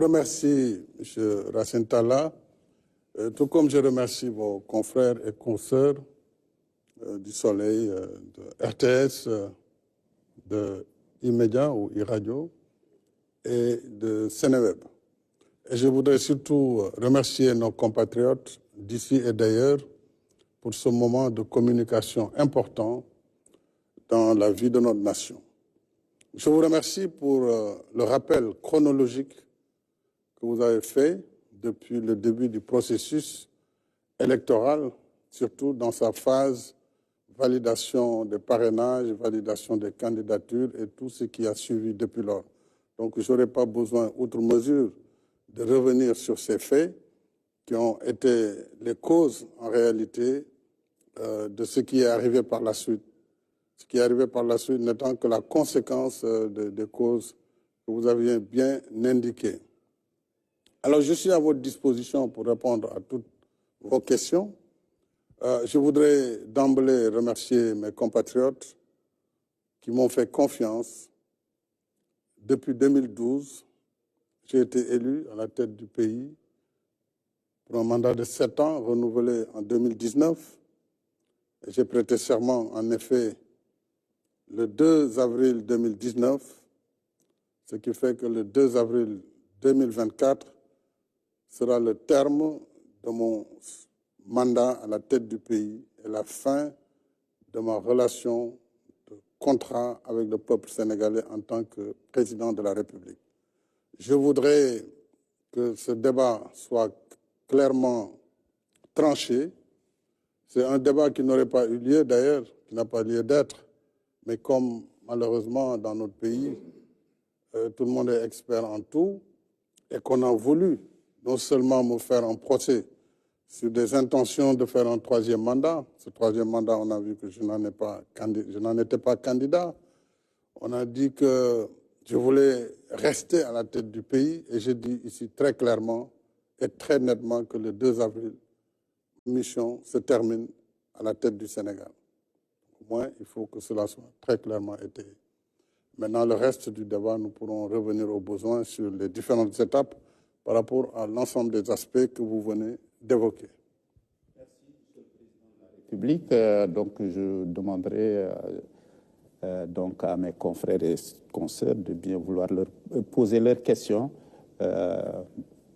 Je remercie M. Racine Talla, tout comme je remercie vos confrères et consoeurs du Soleil, de RTS, de E-Média ou e-Radio et de Sénéweb. Et je voudrais surtout remercier nos compatriotes d'ici et d'ailleurs pour ce moment de communication important dans la vie de notre nation. Je vous remercie pour le rappel chronologique que vous avez fait depuis le début du processus électoral, surtout dans sa phase validation des parrainages, validation des candidatures et tout ce qui a suivi depuis lors. Donc, je n'aurai pas besoin, outre mesure, de revenir sur ces faits qui ont été les causes, en réalité, de ce qui est arrivé par la suite. Ce qui est arrivé par la suite n'étant que la conséquence des causes que vous aviez bien indiquées. Alors, je suis à votre disposition pour répondre à toutes vos questions. Je voudrais d'emblée remercier mes compatriotes qui m'ont fait confiance. Depuis 2012, j'ai été élu à la tête du pays pour un mandat de 7 ans, renouvelé en 2019. J'ai prêté serment, en effet, le 2 avril 2019, ce qui fait que le 2 avril 2024 sera le terme de mon mandat à la tête du pays et la fin de ma relation de contrat avec le peuple sénégalais en tant que président de la République. Je voudrais que ce débat soit clairement tranché. C'est un débat qui n'aurait pas eu lieu d'ailleurs, qui n'a pas lieu d'être, mais comme malheureusement dans notre pays, tout le monde est expert en tout et qu'on a voulu non seulement me faire un procès sur des intentions de faire un troisième mandat. Ce troisième mandat, on a vu que je n'en étais pas candidat. On a dit que je voulais rester à la tête du pays et je dis ici très clairement et très nettement que le 2 avril, ma mission se termine à la tête du Sénégal. Au moins, il faut que cela soit très clairement étayé. Maintenant, le reste du débat, nous pourrons revenir aux besoins sur les différentes étapes par rapport à l'ensemble des aspects que vous venez d'évoquer. Merci, Monsieur le Président de la République. Donc, je demanderai donc à mes confrères et consoeurs de bien vouloir leur poser leurs questions.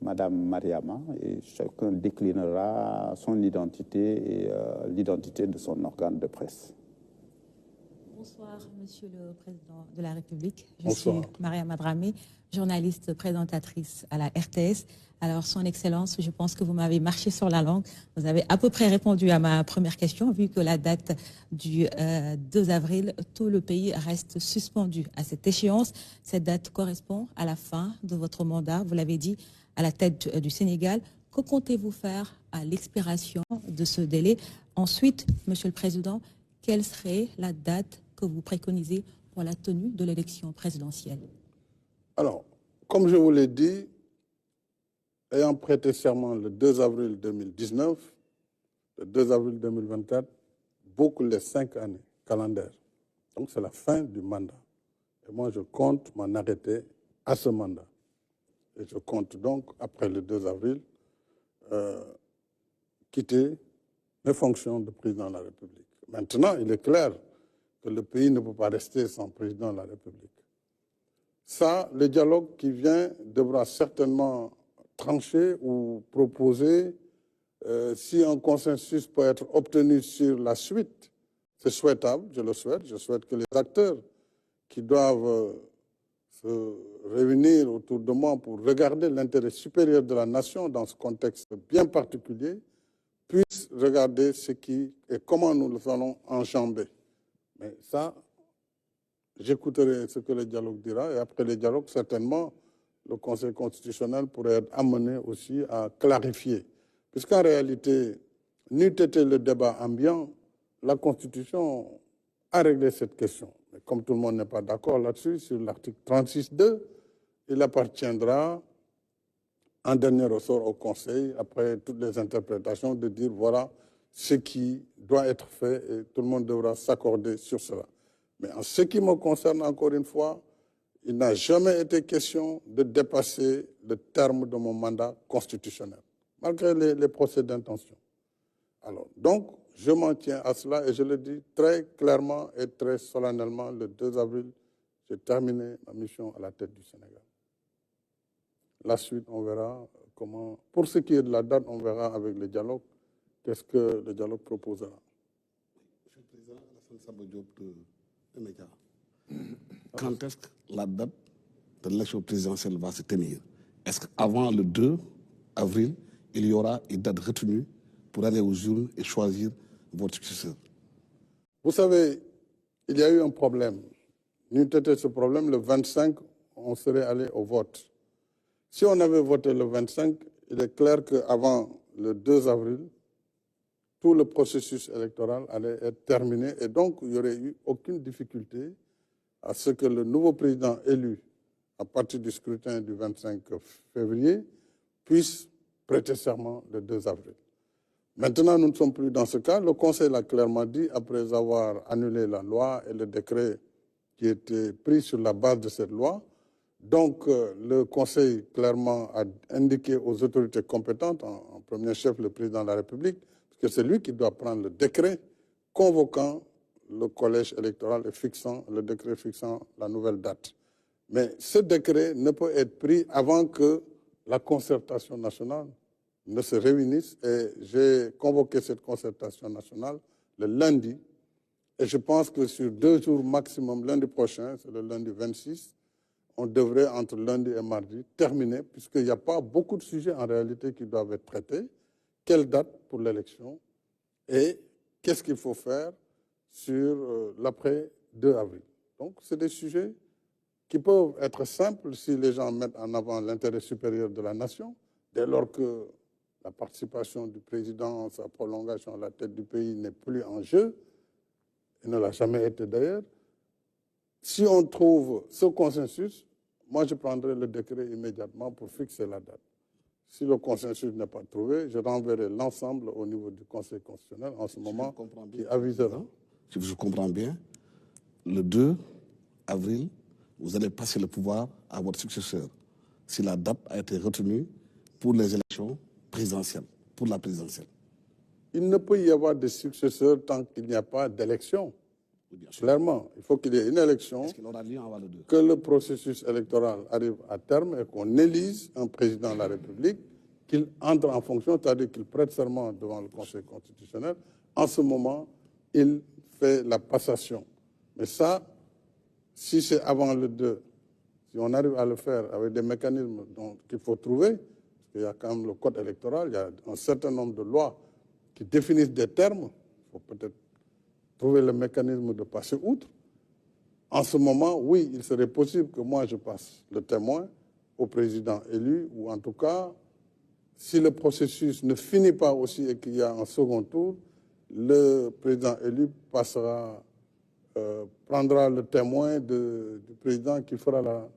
Madame Mariama, et chacun déclinera son identité et l'identité de son organe de presse. Bonsoir, Monsieur le Président de la République. Je Bonsoir. suis Mariama Dramé, journaliste présentatrice à la RTS. Alors, Son Excellence, je pense que vous m'avez marché sur la langue. Vous avez à peu près répondu à ma première question, vu que la date du 2 avril, tout le pays reste suspendu à cette échéance. Cette date correspond à la fin de votre mandat, vous l'avez dit, à la tête du Sénégal. Que comptez-vous faire à l'expiration de ce délai? Ensuite, Monsieur le Président, quelle serait la date que vous préconisez pour la tenue de l'élection présidentielle? Alors, comme je vous l'ai dit, ayant prêté serment le 2 avril 2019, le 2 avril 2024, boucle les 5 années calendaires. Donc, c'est la fin du mandat. Et moi, je compte m'en arrêter à ce mandat. Et je compte donc, après le 2 avril, quitter mes fonctions de président de la République. Maintenant, il est clair que le pays ne peut pas rester sans président de la République. Ça, le dialogue qui vient devra certainement trancher ou proposer, si un consensus peut être obtenu sur la suite, c'est souhaitable, je le souhaite. Je souhaite que les acteurs qui doivent se réunir autour de moi pour regarder l'intérêt supérieur de la nation dans ce contexte bien particulier puissent regarder ce qui et comment nous le allons enjamber. Mais ça, j'écouterai ce que le dialogue dira et après le dialogue, certainement, le Conseil constitutionnel pourrait être amené aussi à clarifier. Puisqu'en réalité, n'eût été le débat ambiant, la Constitution a réglé cette question. Mais comme tout le monde n'est pas d'accord là-dessus, sur l'article 36.2, il appartiendra en dernier ressort au Conseil, après toutes les interprétations, de dire voilà ce qui doit être fait et tout le monde devra s'accorder sur cela. Mais en ce qui me concerne, encore une fois, il n'a jamais été question de dépasser le terme de mon mandat constitutionnel, malgré les procès d'intention. Alors, donc, je m'en tiens à cela et je le dis très clairement et très solennellement, le 2 avril, j'ai terminé ma mission à la tête du Sénégal. La suite, on verra comment. Pour ce qui est de la date, on verra avec le dialogue, qu'est-ce que le dialogue proposera. Monsieur le Président, Alassane Samba Diop de Média. Quand est-ce que la date de l'élection présidentielle va se tenir? Est-ce qu'avant le 2 avril, il y aura une date retenue pour aller aux urnes et choisir votre successeur? Vous savez, il y a eu un problème. N'eût été ce problème, le 25, on serait allé au vote. Si on avait voté le 25, il est clair qu'avant le 2 avril, tout le processus électoral allait être terminé et donc il n'y aurait eu aucune difficulté à ce que le nouveau président élu à partir du scrutin du 25 février puisse prêter serment le 2 avril. Maintenant, nous ne sommes plus dans ce cas. Le Conseil l'a clairement dit, après avoir annulé la loi et le décret qui était pris sur la base de cette loi. Donc, le Conseil clairement a indiqué aux autorités compétentes, en premier chef le président de la République, que c'est lui qui doit prendre le décret convoquant le collège électoral et fixant le décret fixant la nouvelle date. Mais ce décret ne peut être pris avant que la concertation nationale ne se réunisse. Et j'ai convoqué cette concertation nationale le lundi. Et je pense que sur 2 jours maximum, lundi prochain, c'est le lundi 26, on devrait, entre lundi et mardi, terminer, puisqu'il n'y a pas beaucoup de sujets en réalité qui doivent être traités. Quelle date pour l'élection et qu'est-ce qu'il faut faire sur l'après 2 avril. Donc, c'est des sujets qui peuvent être simples si les gens mettent en avant l'intérêt supérieur de la nation, dès lors que la participation du président, sa prolongation à la tête du pays n'est plus en jeu, et ne l'a jamais été d'ailleurs. Si on trouve ce consensus, moi je prendrai le décret immédiatement pour fixer la date. Si le consensus n'est pas trouvé, je renverrai l'ensemble au niveau du Conseil constitutionnel en ce moment qui avisera. Si je comprends bien, le 2 avril, vous allez passer le pouvoir à votre successeur si la date a été retenue pour les élections présidentielles, pour la présidentielle. Il ne peut y avoir de successeur tant qu'il n'y a pas d'élection. Clairement, il faut qu'il y ait une élection, que le processus électoral arrive à terme et qu'on élise un président de la République, qu'il entre en fonction, c'est-à-dire qu'il prête serment devant le Conseil constitutionnel. En ce moment, il fait la passation. Mais ça, si c'est avant le 2, si on arrive à le faire avec des mécanismes qu'il faut trouver, parce qu'il y a quand même le code électoral, il y a un certain nombre de lois qui définissent des termes, il faut peut-être trouver le mécanisme de passer outre. En ce moment, oui, il serait possible que moi je passe le témoin au président élu, ou en tout cas, si le processus ne finit pas aussi et qu'il y a un second tour, le président élu prendra le témoin du président qui fera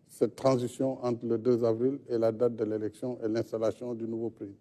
cette transition entre le 2 avril et la date de l'élection et l'installation du nouveau président.